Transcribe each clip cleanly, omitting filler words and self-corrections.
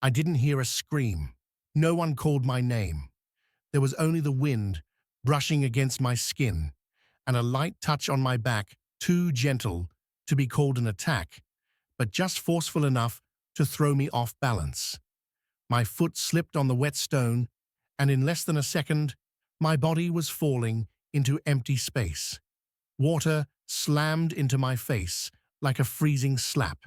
I didn't hear a scream. No one called my name. There was only the wind brushing against my skin and a light touch on my back, too gentle to be called an attack, but just forceful enough to throw me off balance. My foot slipped on the wet stone, and in less than a second, my body was falling into empty space. Water slammed into my face like a freezing slap.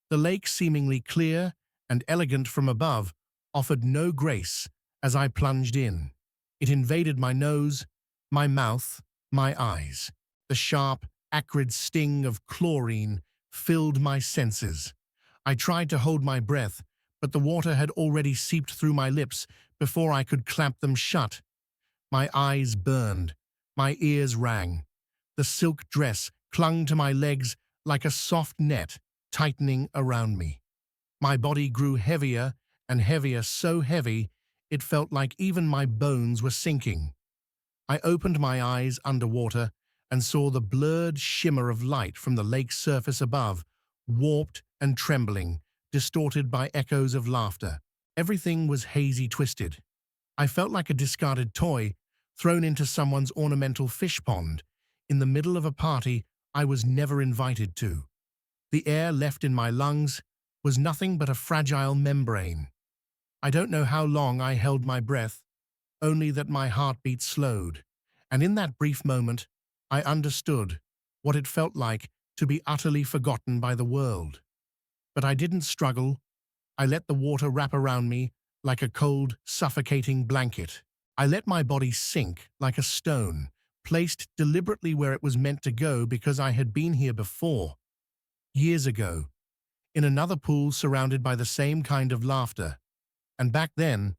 The lake, seemingly clear and elegant from above, offered no grace as I plunged in. It invaded my nose, my mouth, my eyes. The sharp, acrid sting of chlorine filled my senses. I tried to hold my breath, but the water had already seeped through my lips before I could clamp them shut. My eyes burned, my ears rang. The silk dress clung to my legs like a soft net, tightening around me. My body grew heavier and heavier, so heavy it felt like even my bones were sinking. I opened my eyes underwater and saw the blurred shimmer of light from the lake's surface above, warped and trembling, distorted by echoes of laughter. Everything was hazy twisted. I felt like a discarded toy thrown into someone's ornamental fish pond in the middle of a party I was never invited to. The air left in my lungs was nothing but a fragile membrane. I don't know how long I held my breath, only that my heartbeat slowed, and in that brief moment, I understood what it felt like to be utterly forgotten by the world. But I didn't struggle. I let the water wrap around me like a cold, suffocating blanket. I let my body sink like a stone, placed deliberately where it was meant to go because I had been here before, years ago, in another pool surrounded by the same kind of laughter. And back then,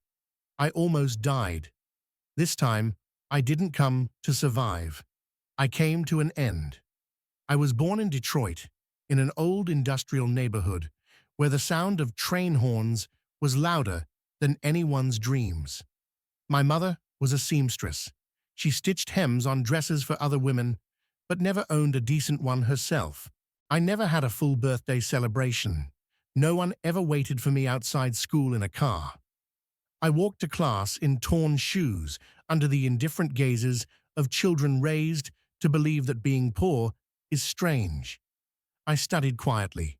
I almost died. This time, I didn't come to survive. I came to an end. I was born in Detroit, in an old industrial neighborhood, where the sound of train horns was louder than anyone's dreams. My mother was a seamstress. She stitched hems on dresses for other women, but never owned a decent one herself. I never had a full birthday celebration. No one ever waited for me outside school in a car. I walked to class in torn shoes under the indifferent gazes of children raised to believe that being poor is strange. I studied quietly,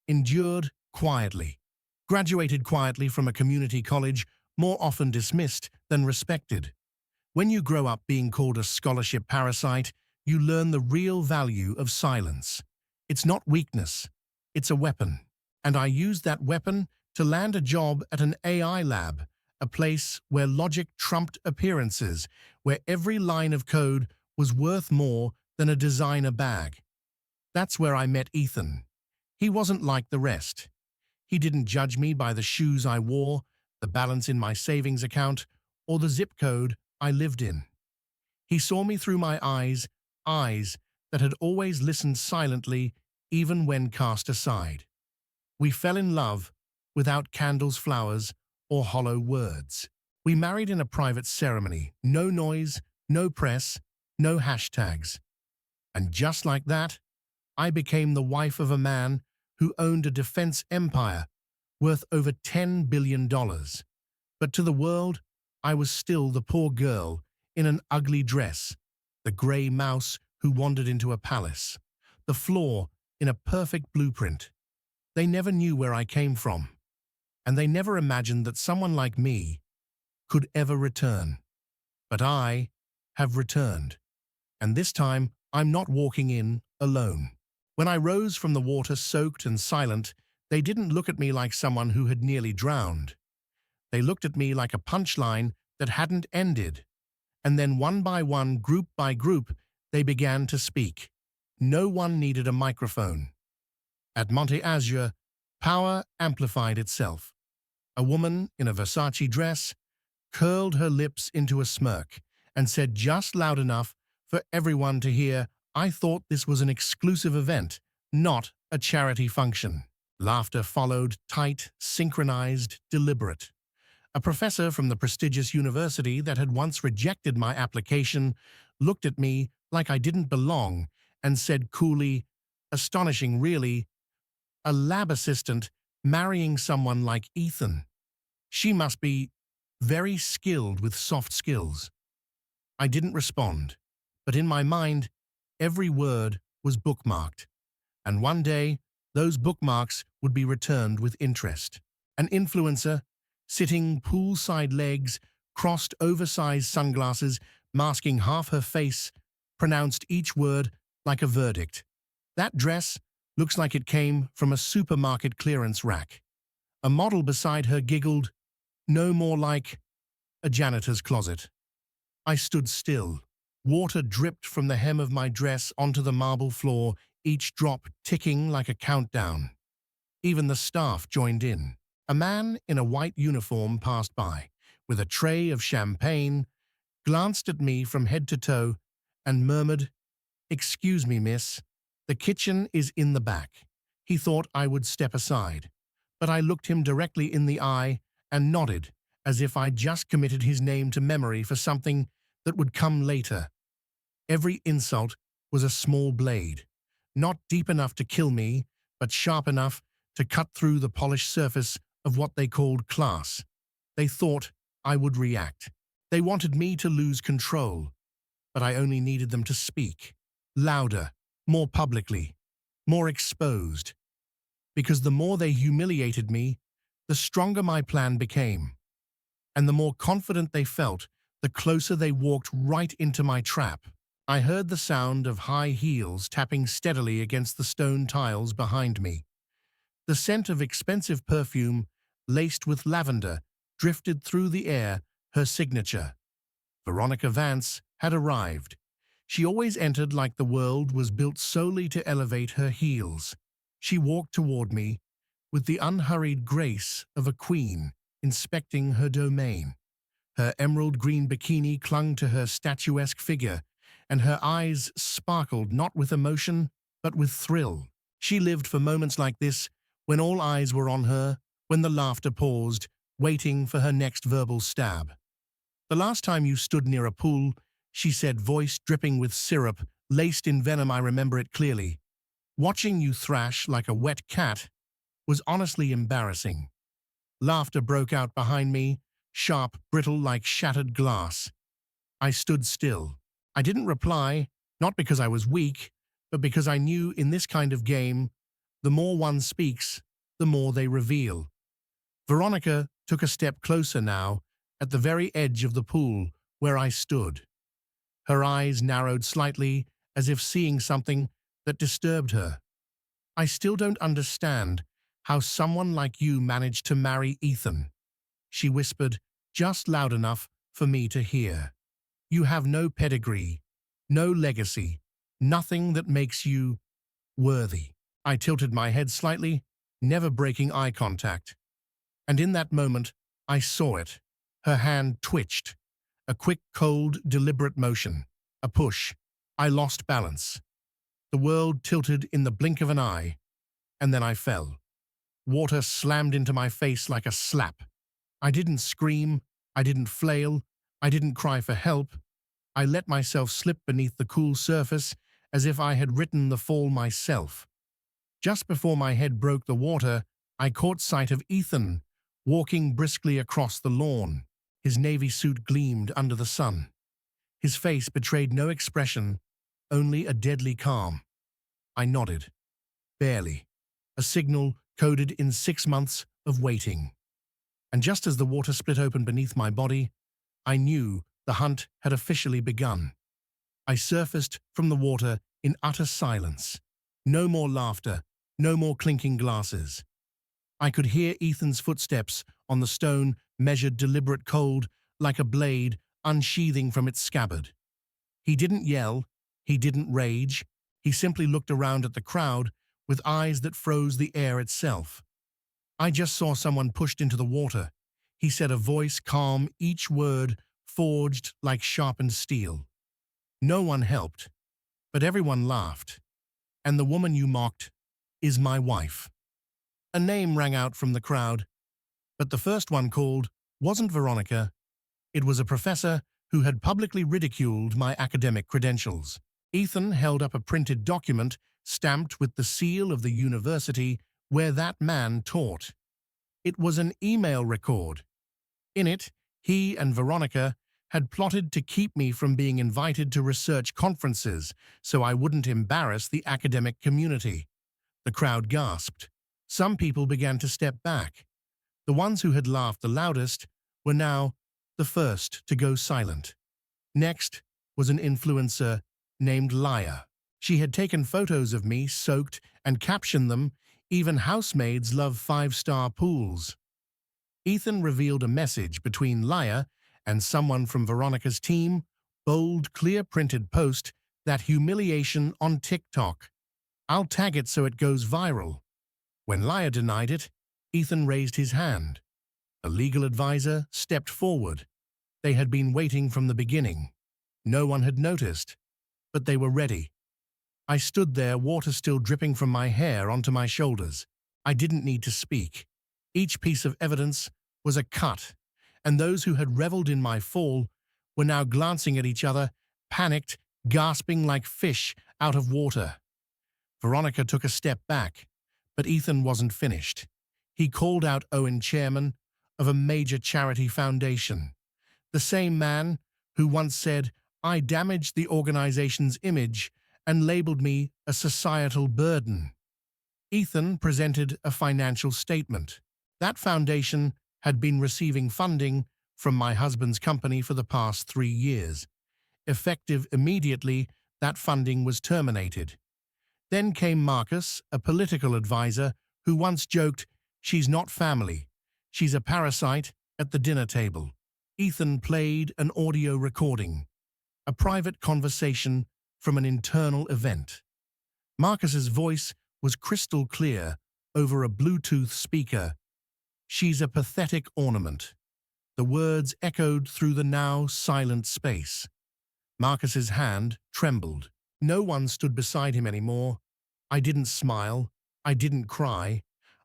endured quietly, graduated quietly from a community college more often dismissed than respected. When you grow up being called a scholarship parasite, you learn the real value of silence. It's not weakness, it's a weapon. And I used that weapon to land a job at an AI lab, a place where logic trumped appearances, where every line of code was worth more than a designer bag. That's where I met Ethan. He wasn't like the rest. He didn't judge me by the shoes I wore, the balance in my savings account, or the zip code I lived in. He saw me through my eyes that had always listened silently even when cast aside. We fell in love without candles, flowers, or hollow words. We married in a private ceremony, no noise, no press, no hashtags. And just like that, I became the wife of a man who owned a defense empire worth over $10 billion. But to the world, I was still the poor girl in an ugly dress, the gray mouse who wandered into a palace, the flaw in a perfect blueprint. They never knew where I came from, and they never imagined that someone like me could ever return. But I have returned, and this time I'm not walking in alone. When I rose from the water soaked and silent, they didn't look at me like someone who had nearly drowned. They looked at me like a punchline that hadn't ended. And then one by one, group by group, they began to speak. No one needed a microphone. At Monte Azure, power amplified itself. A woman in a Versace dress curled her lips into a smirk and said just loud enough for everyone to hear, "I thought this was an exclusive event, not a charity function." Laughter followed, tight, synchronized, deliberate. A professor from the prestigious university that had once rejected my application looked at me like I didn't belong and said coolly, "Astonishing, really. A lab assistant Marrying someone like Ethan. She must be very skilled with soft skills. I didn't respond, but in my mind, every word was bookmarked, and one day, those bookmarks would be returned with interest. An influencer, sitting poolside legs, crossed oversized sunglasses, masking half her face, pronounced each word like a verdict. That dress looks like it came from a supermarket clearance rack. A model beside her giggled, no more like a janitor's closet. I stood still. Water dripped from the hem of my dress onto the marble floor, each drop ticking like a countdown. Even the staff joined in. A man in a white uniform passed by, with a tray of champagne, glanced at me from head to toe, and murmured, "Excuse me, miss. The kitchen is in the back." He thought I would step aside, but I looked him directly in the eye and nodded, as if I'd just committed his name to memory for something that would come later. Every insult was a small blade, not deep enough to kill me, but sharp enough to cut through the polished surface of what they called class. They thought I would react. They wanted me to lose control, but I only needed them to speak. Louder, more publicly, more exposed. Because the more they humiliated me, the stronger my plan became. And the more confident they felt, the closer they walked right into my trap. I heard the sound of high heels tapping steadily against the stone tiles behind me. The scent of expensive perfume, laced with lavender, drifted through the air, her signature. Veronica Vance had arrived. She always entered like the world was built solely to elevate her heels. She walked toward me with the unhurried grace of a queen inspecting her domain. Her emerald green bikini clung to her statuesque figure, and her eyes sparkled not with emotion, but with thrill. She lived for moments like this, when all eyes were on her, when the laughter paused, waiting for her next verbal stab. "The last time you stood near a pool," she said, voice dripping with syrup, laced in venom, I remember it clearly. "Watching you thrash like a wet cat was honestly embarrassing." Laughter broke out behind me, sharp, brittle like shattered glass. I stood still. I didn't reply, not because I was weak, but because I knew in this kind of game, the more one speaks, the more they reveal. Veronica took a step closer now, at the very edge of the pool where I stood. Her eyes narrowed slightly, as if seeing something that disturbed her. "I still don't understand how someone like you managed to marry Ethan," she whispered, just loud enough for me to hear. "You have no pedigree, no legacy, nothing that makes you worthy." I tilted my head slightly, never breaking eye contact. And in that moment, I saw it. Her hand twitched. A quick, cold, deliberate motion. A push. I lost balance. The world tilted in the blink of an eye, and then I fell. Water slammed into my face like a slap. I didn't scream, I didn't flail, I didn't cry for help. I let myself slip beneath the cool surface as if I had written the fall myself. Just before my head broke the water, I caught sight of Ethan, walking briskly across the lawn. His navy suit gleamed under the sun. His face betrayed no expression, only a deadly calm. I nodded. Barely. A signal coded in 6 months of waiting. And just as the water split open beneath my body, I knew the hunt had officially begun. I surfaced from the water in utter silence. No more laughter, no more clinking glasses. I could hear Ethan's footsteps on the stone, measured, deliberate, cold, like a blade unsheathing from its scabbard. He didn't yell, he didn't rage, he simply looked around at the crowd with eyes that froze the air itself. "I just saw someone pushed into the water," he said, a voice calm, each word forged like sharpened steel. "No one helped, but everyone laughed. And the woman you mocked is my wife." A name rang out from the crowd, but the first one called wasn't Veronica. It was a professor who had publicly ridiculed my academic credentials. Ethan held up a printed document stamped with the seal of the university where that man taught. It was an email record. In it, he and Veronica had plotted to keep me from being invited to research conferences so I wouldn't embarrass the academic community. The crowd gasped. Some people began to step back. The ones who had laughed the loudest were now the first to go silent. Next was an influencer named Laya. She had taken photos of me soaked and captioned them, "Even housemaids love five-star pools." Ethan revealed a message between Laya and someone from Veronica's team, bold, clear-printed post, "That humiliation on TikTok. I'll tag it so it goes viral." When Laya denied it, Ethan raised his hand. A legal advisor stepped forward. They had been waiting from the beginning. No one had noticed, but they were ready. I stood there, water still dripping from my hair onto my shoulders. I didn't need to speak. Each piece of evidence was a cut, and those who had reveled in my fall were now glancing at each other, panicked, gasping like fish out of water. Veronica took a step back, but Ethan wasn't finished. He called out Owen, chairman of a major charity foundation, the same man who once said, "I damaged the organization's image," and labeled me a societal burden. Ethan presented a financial statement. That foundation had been receiving funding from my husband's company for the past 3 years. Effective immediately, that funding was terminated. Then came Marcus, a political advisor, who once joked, "She's not family. She's a parasite," at the dinner table. Ethan played an audio recording, a private conversation from an internal event. Marcus's voice was crystal clear over a Bluetooth speaker. "She's a pathetic ornament." The words echoed through the now silent space. Marcus's hand trembled. No one stood beside him anymore. I didn't smile. I didn't cry.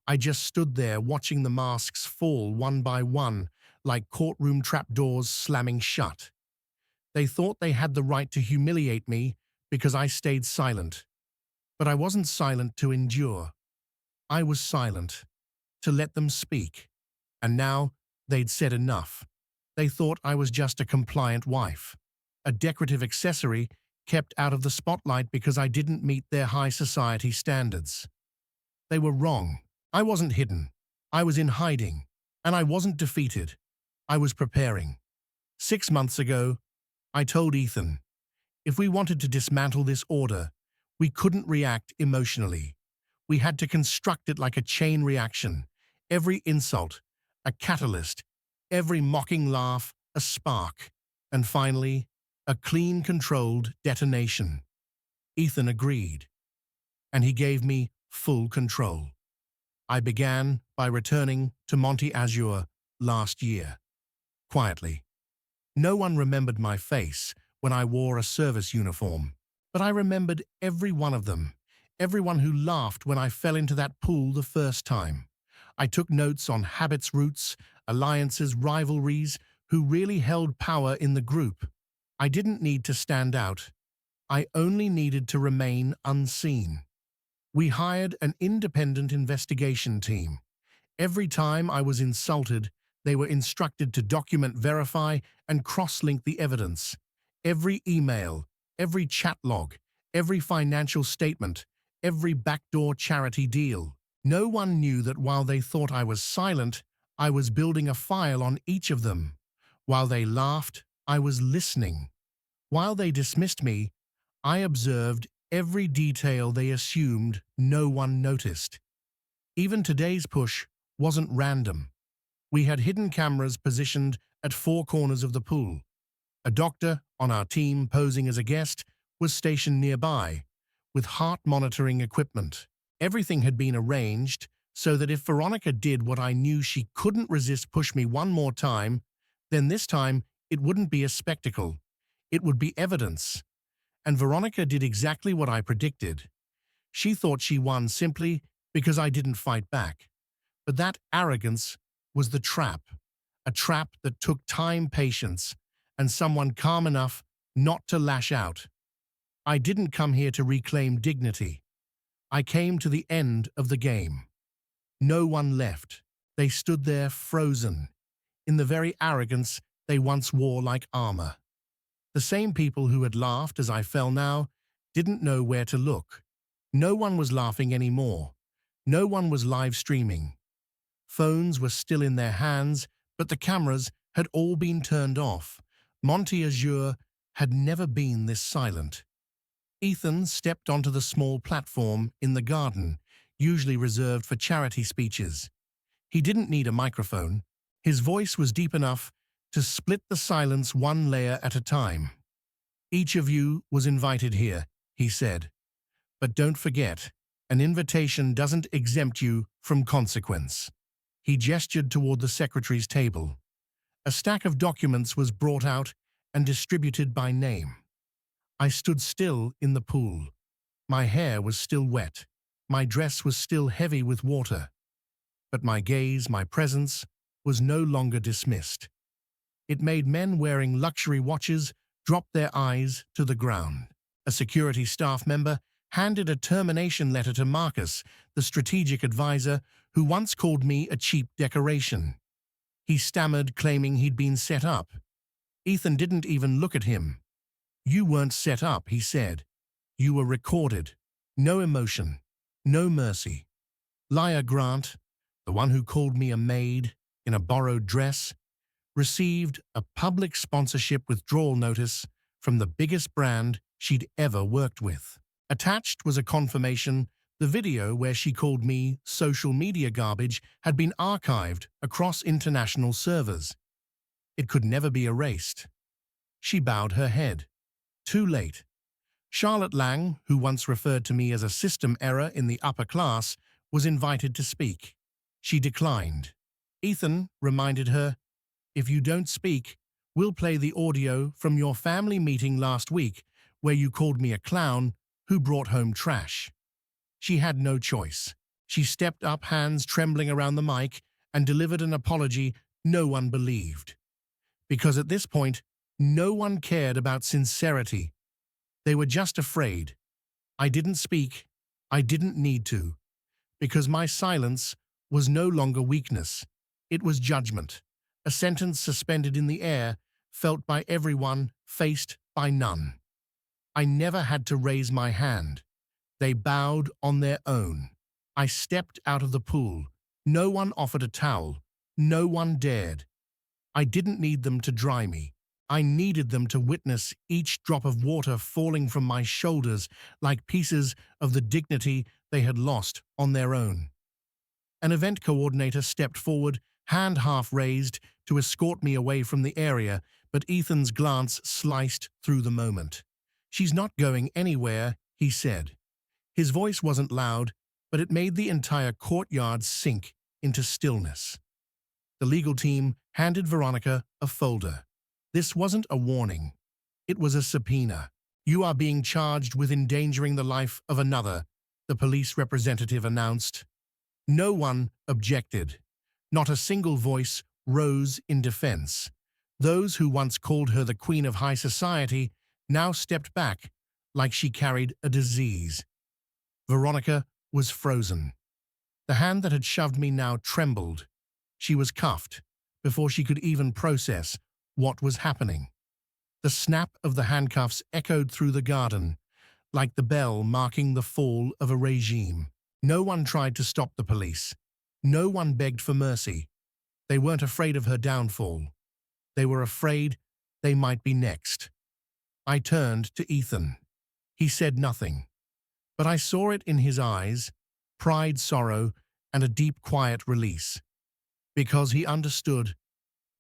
I just stood there watching the masks fall one by one, like courtroom trapdoors slamming shut. They thought they had the right to humiliate me because I stayed silent. But I wasn't silent to endure. I was silent to let them speak. And now they'd said enough. They thought I was just a compliant wife, a decorative accessory kept out of the spotlight because I didn't meet their high society standards. They were wrong. I wasn't hidden. I was in hiding. And I wasn't defeated. I was preparing. 6 months ago, I told Ethan, if we wanted to dismantle this order, we couldn't react emotionally. We had to construct it like a chain reaction. Every insult, a catalyst. Every mocking laugh, a spark. And finally, a clean, controlled detonation. Ethan agreed, and he gave me full control. I began by returning to Monte Azure last year, quietly. No one remembered my face when I wore a service uniform, but I remembered every one of them, everyone who laughed when I fell into that pool the first time. I took notes on habits, roots, alliances, rivalries, who really held power in the group. I didn't need to stand out. I only needed to remain unseen. We hired an independent investigation team. Every time I was insulted, they were instructed to document, verify, and cross-link the evidence. Every email, every chat log, every financial statement, every backdoor charity deal. No one knew that while they thought I was silent, I was building a file on each of them. While they laughed, I was listening. While they dismissed me, I observed every detail they assumed no one noticed. Even today's push wasn't random. We had hidden cameras positioned at 4 corners of the pool. A doctor on our team posing as a guest was stationed nearby, with heart monitoring equipment. Everything had been arranged so that if Veronica did what I knew she couldn't resist, push me one more time, then this time it wouldn't be a spectacle. It would be evidence. And Veronica did exactly what I predicted. She thought she won simply because I didn't fight back. But that arrogance was the trap, a trap that took time, patience, and someone calm enough not to lash out. I didn't come here to reclaim dignity. I came to the end of the game. No one left. They stood there frozen, in the very arrogance they once wore like armor. The same people who had laughed as I fell now didn't know where to look. No one was laughing anymore. No one was live streaming. Phones were still in their hands, but the cameras had all been turned off. Monte Azure had never been this silent. Ethan stepped onto the small platform in the garden, usually reserved for charity speeches. He didn't need a microphone. His voice was deep enough to split the silence one layer at a time. "Each of you was invited here," he said. "But don't forget, an invitation doesn't exempt you from consequence." He gestured toward the secretary's table. A stack of documents was brought out and distributed by name. I stood still in the pool. My hair was still wet. My dress was still heavy with water. But my gaze, my presence, was no longer dismissed. It made men wearing luxury watches drop their eyes to the ground. A security staff member handed a termination letter to Marcus, the strategic advisor who once called me a cheap decoration. He stammered, claiming he'd been set up. Ethan didn't even look at him. "You weren't set up," he said. "You were recorded. No emotion. No mercy." Liar Grant, the one who called me a maid in a borrowed dress, received a public sponsorship withdrawal notice from the biggest brand she'd ever worked with. Attached was a confirmation the video where she called me social media garbage had been archived across international servers. It could never be erased. She bowed her head. Too late. Charlotte Lang, who once referred to me as a system error in the upper class, was invited to speak. She declined. Ethan reminded her, "If you don't speak, we'll play the audio from your family meeting last week where you called me a clown who brought home trash." She had no choice. She stepped up, hands trembling around the mic, and delivered an apology no one believed. Because at this point, no one cared about sincerity. They were just afraid. I didn't speak. I didn't need to. Because my silence was no longer weakness. It was judgment. A sentence suspended in the air, felt by everyone, faced by none. I never had to raise my hand. They bowed on their own. I stepped out of the pool. No one offered a towel. No one dared. I didn't need them to dry me. I needed them to witness each drop of water falling from my shoulders like pieces of the dignity they had lost on their own. An event coordinator stepped forward, hand half raised, to escort me away from the area, but Ethan's glance sliced through the moment. "She's not going anywhere," he said. His voice wasn't loud, but it made the entire courtyard sink into stillness. The legal team handed Veronica a folder. This wasn't a warning. It was a subpoena. "You are being charged with endangering the life of another," the police representative announced. No one objected. Not a single voice rose in defense. Those who once called her the queen of high society now stepped back like she carried a disease. Veronica was frozen. The hand that had shoved me now trembled. She was cuffed before she could even process what was happening. The snap of the handcuffs echoed through the garden, like the bell marking the fall of a regime. No one tried to stop the police. No one begged for mercy. They weren't afraid of her downfall. They were afraid they might be next. I turned to Ethan. He said nothing, but I saw it in his eyes, pride, sorrow, and a deep, quiet release. Because he understood,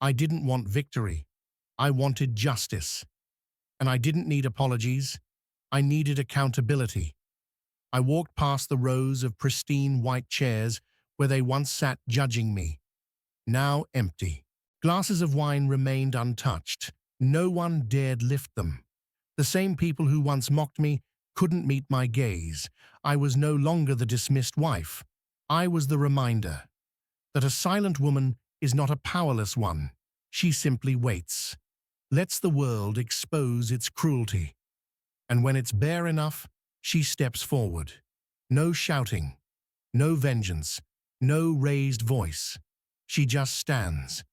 I didn't want victory. I wanted justice. And I didn't need apologies. I needed accountability. I walked past the rows of pristine white chairs where they once sat judging me, now empty. Glasses of wine remained untouched. No one dared lift them. The same people who once mocked me couldn't meet my gaze. I was no longer the dismissed wife. I was the reminder that a silent woman is not a powerless one. She simply waits, lets the world expose its cruelty. And when it's bare enough, she steps forward. No shouting, no vengeance, no raised voice. She just stands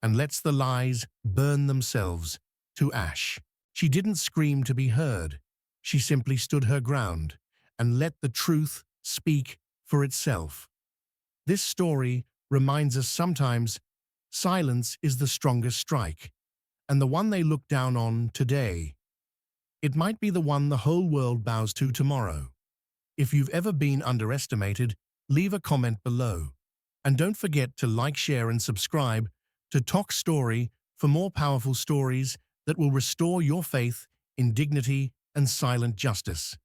and lets the lies burn themselves to ash. She didn't scream to be heard. She simply stood her ground and let the truth speak for itself. This story reminds us sometimes silence is the strongest strike, and the one they look down on today, it might be the one the whole world bows to tomorrow. If you've ever been underestimated, leave a comment below. And don't forget to like, share, and subscribe to Toch Story for more powerful stories that will restore your faith in dignity and silent justice.